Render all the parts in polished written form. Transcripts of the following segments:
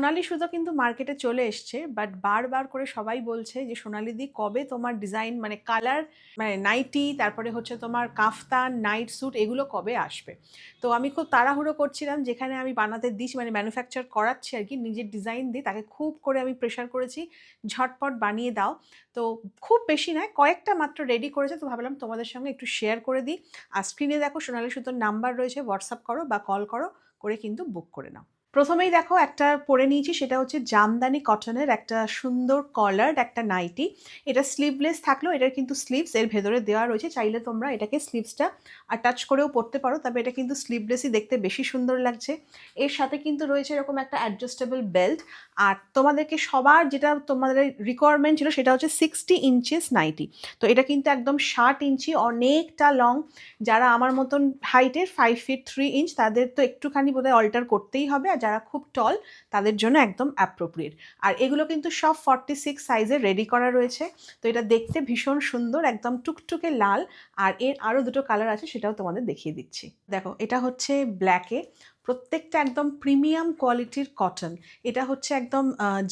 সোনালী সুতো কিন্তু মার্কেটে চলে এসছে, বাট বারবার করে সবাই বলছে যে সোনালীদি কবে তোমার ডিজাইন মানে কালার মানে নাইটি, তারপরে হচ্ছে তোমার কাফতান, নাইট স্যুট এগুলো কবে আসবে। তো আমি খুব তাড়াহুড়ো করছিলাম, যেখানে আমি বানাতে দিচ্ছি মানে ম্যানুফ্যাকচার করাচ্ছি আর কি, নিজের ডিজাইন দিয়ে তাকে খুব করে আমি প্রেশার করেছি ঝটপট বানিয়ে দাও। তো খুব বেশি নয়, কয়েকটা মাত্র রেডি করেছে, তো ভাবলাম তোমাদের সঙ্গে একটু শেয়ার করে দিই। আর স্ক্রিনে দেখো সোনালী সুতোর নাম্বার রয়েছে, হোয়াটসঅ্যাপ করো বা কল করো করে কিন্তু বুক করে নাও। প্রথমেই দেখো একটা পরে নিয়েছি, সেটা হচ্ছে জামদানি কটনের একটা সুন্দর কলার্ড একটা নাইটি। এটা স্লিভলেস থাকলেও এটার কিন্তু স্লিভস এর ভেতরে দেওয়া রয়েছে, চাইলে তোমরা এটাকে স্লিভসটা অ্যাটাচ করেও পরতে পারো, তবে এটা কিন্তু স্লিভলেসই দেখতে বেশি সুন্দর লাগছে। এর সাথে কিন্তু রয়েছে এরকম একটা অ্যাডজাস্টেবল বেল্ট। আর তোমাদেরকে সবার যেটা তোমাদের রিকোয়ারমেন্ট ছিল সেটা হচ্ছে 60 ইঞ্চেস নাইটি। তো এটা কিন্তু একদম 60 ইঞ্চি, অনেকটা লং। যারা আমার মতন হাইটের 5 ফিট 3 ইঞ্চ তাদের তো একটুখানি বোধহয় অল্টার করতেই হবে, আর যারা খুব টল তাদের জন্য একদম অ্যাপ্রোপ্রিয়েট। আর এগুলো কিন্তু সব 46 সাইজের রেডি করা রয়েছে। তো এটা দেখতে ভীষণ সুন্দর, একদম টুকটুকে লাল। আর এর আরও দুটো কালার আছে, সেটাও তোমাদের দেখিয়ে দিচ্ছি। দেখো, এটা হচ্ছে ব্ল্যাকে, প্রত্যেকটা একদম প্রিমিয়াম কোয়ালিটির কটন। এটা হচ্ছে একদম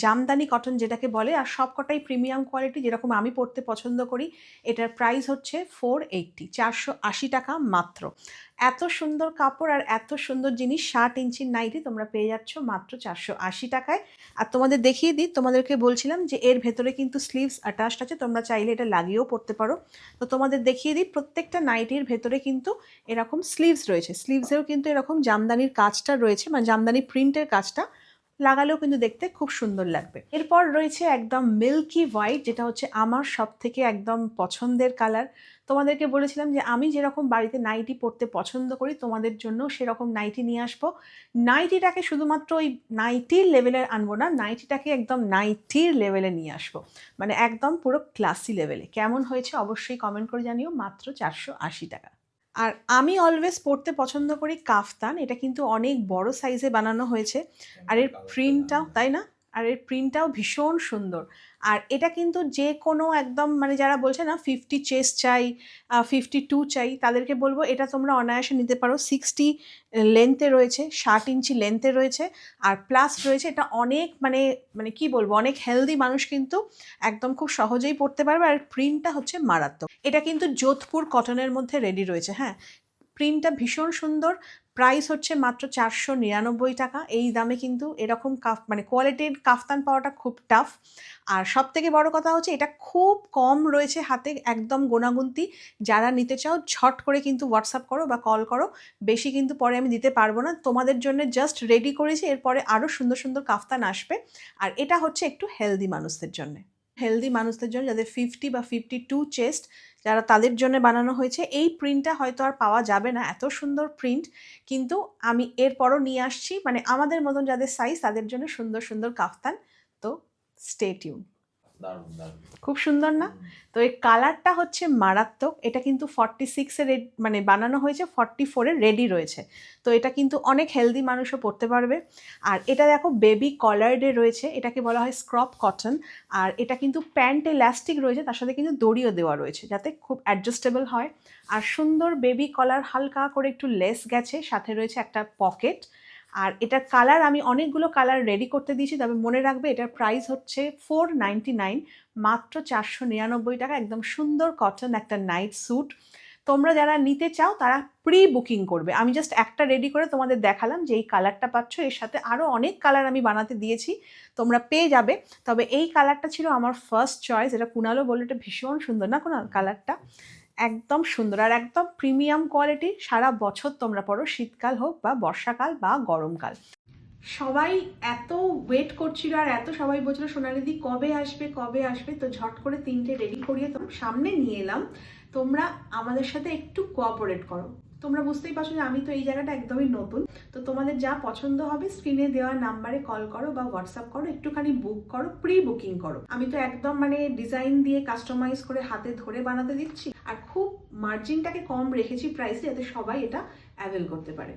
জামদানি কটন যেটাকে বলে, আর সবকটাই প্রিমিয়াম কোয়ালিটি, যেরকম আমি পরতে পছন্দ করি। এটার প্রাইস হচ্ছে 480, 480 টাকা মাত্র। এত সুন্দর কাপড় আর এত সুন্দর জিনিস, 60 ইঞ্চির নাইটি তোমরা পেয়ে যাচ্ছ মাত্র 480 টাকায়। আর তোমাদের দেখিয়ে দিই, তোমাদেরকে বলছিলাম যে এর ভেতরে কিন্তু স্লিভস অ্যাটাচড আছে, তোমরা চাইলে এটা লাগিয়েও পরতে পারো। তো তোমাদের দেখিয়ে দিই, প্রত্যেকটা নাইটির ভেতরে কিন্তু এরকম স্লিভস রয়েছে, স্লিভসেও কিন্তু এরকম জামদানির কাজটা রয়েছে, মানে জামদানি প্রিন্টের কাজটা লাগালেও কিন্তু দেখতে খুব সুন্দর লাগবে। এরপর রয়েছে একদম মিল্কি হোয়াইট, যেটা হচ্ছে আমার সব থেকে একদম পছন্দের কালার। তোমাদেরকে বলেছিলাম যে আমি যেরকম বাড়িতে নাইটি পরতে পছন্দ করি, তোমাদের জন্য সেরকম নাইটি নিয়ে আসবো। নাইটিটাকে শুধুমাত্র ওই নাইটির লেভেলের আনবো না, নাইটিটাকে একদম নাইটির লেভেলে নিয়ে আসবো, মানে একদম পুরো ক্লাসি লেভেলে। কেমন হয়েছে অবশ্যই কমেন্ট করে জানিও, মাত্র 480 টাকা। আর আমি অলওয়েজ পরতে পছন্দ করি কাফতান, এটা কিন্তু অনেক বড় সাইজে বানানো হয়েছে। আর এর প্রিন্টটাও তাই না, আর এর প্রিন্টটাও ভীষণ সুন্দর। আর এটা কিন্তু যে কোনো একদম মানে যারা বলছে না 50 চেস্ট চাই, 52 চাই, তাদেরকে বলবো এটা তোমরা অনায়াসে নিতে পারো। 60 লেন্থে রয়েছে, 60 ইঞ্চি লেন্থে রয়েছে। আর প্লাস রয়েছে এটা অনেক মানে মানে কি বলবো, অনেক হেলদি মানুষ কিন্তু একদম খুব সহজেই পরতে পারবে। আর প্রিন্টটা হচ্ছে মারাত্মক। এটা কিন্তু যোধপুর কটনের মধ্যে রেডি রয়েছে। হ্যাঁ, প্রিন্টটা ভীষণ সুন্দর। প্রাইস হচ্ছে মাত্র 499 টাকা। এই দামে কিন্তু এরকম মানে কোয়ালিটির কাফতান পাওয়াটা খুব টাফ। আর সব থেকে বড় কথা হচ্ছে এটা খুব কম রয়েছে হাতে, একদম গোনাগুনতি। যারা নিতে চাও ঝট করে কিন্তু হোয়াটসঅ্যাপ করো বা কল করো, বেশি কিন্তু পরে আমি দিতে পারবো না। তোমাদের জন্য জাস্ট রেডি করেছি, এরপরে আরও সুন্দর সুন্দর কাফতান আসবে। আর এটা হচ্ছে একটু হেলদি মানুষদের জন্য, যাদের 50 বা 52 চেস্ট, যারা তাদের জন্য বানানো হয়েছে। এই প্রিন্টটা হয়তো আর পাওয়া যাবে না, এত সুন্দর প্রিন্ট, কিন্তু আমি এরপরও নিয়ে আসছি, মানে আমাদের মতন যাদের সাইজ তাদের জন্য সুন্দর সুন্দর কাফতান। তো স্টে টিউন। খুব সুন্দর না? তো এই কালারটা হচ্ছে মারাত্মক। এটা কিন্তু 46-এর মানে বানানো হয়েছে, 44-এর রেডি রয়েছে। তো এটা কিন্তু অনেক হেলদি মানুষও পরতে পারবে। আর এটা দেখো বেবি কলার্ডে রয়েছে, এটাকে বলা হয় স্ক্রপ কটন। আর এটা কিন্তু প্যান্ট ইলাস্টিক রয়েছে, তার সাথে কিন্তু দড়িও দেওয়া রয়েছে যাতে খুব অ্যাডজাস্টেবল হয়। আর সুন্দর বেবি কলার, হালকা করে একটু লেস গেছে, সাথে রয়েছে একটা পকেট। আর এটার কালার আমি অনেকগুলো কালার রেডি করতে দিয়েছি, তবে মনে রাখবে এটার প্রাইস হচ্ছে 499, মাত্র 499 টাকা। একদম সুন্দর কটন একটা নাইট স্যুট। তোমরা যারা নিতে চাও তারা প্রি বুকিং করবে। আমি জাস্ট একটা রেডি করে তোমাদের দেখালাম যে এই কালারটা পাচ্ছ, এর সাথে আরও অনেক কালার আমি বানাতে দিয়েছি, তোমরা পেয়ে যাবে। তবে এই কালারটা ছিল আমার ফার্স্ট চয়েস। এটা কুণালও বললো এটা ভীষণ সুন্দর না কুণাল, কালারটা একদম সুন্দর আর একদম প্রিমিয়াম কোয়ালিটি। সারা বছর তোমরা পরো, শীতকাল হোক বা বর্ষাকাল বা গরমকাল। সবাই এত ওয়েট করছিল আর এত সবাই বলছিল সোনালিদি কবে আসবে কবে আসবে, তো ঝট করে 3টে রেডি করিয়ে তোমার সামনে নিয়ে এলাম। তোমরা আমাদের সাথে একটু কোঅপারেট করো। তোমরা বুঝতেই পারছো যে আমি তো এই জায়গাটা একদমই নতুন। তো তোমাদের যা পছন্দ হবে স্ক্রিনে দেওয়া নাম্বারে কল করো বা হোয়াটসঅ্যাপ করো, একটুখানি বুক করো, প্রি বুকিং করো। আমি তো একদম মানে ডিজাইন দিয়ে কাস্টমাইজ করে হাতে ধরে বানাতে দিচ্ছি, আর খুব মার্জিনটাকে কম রেখেছি প্রাইসে, যাতে সবাই এটা অ্যাভেল করতে পারে।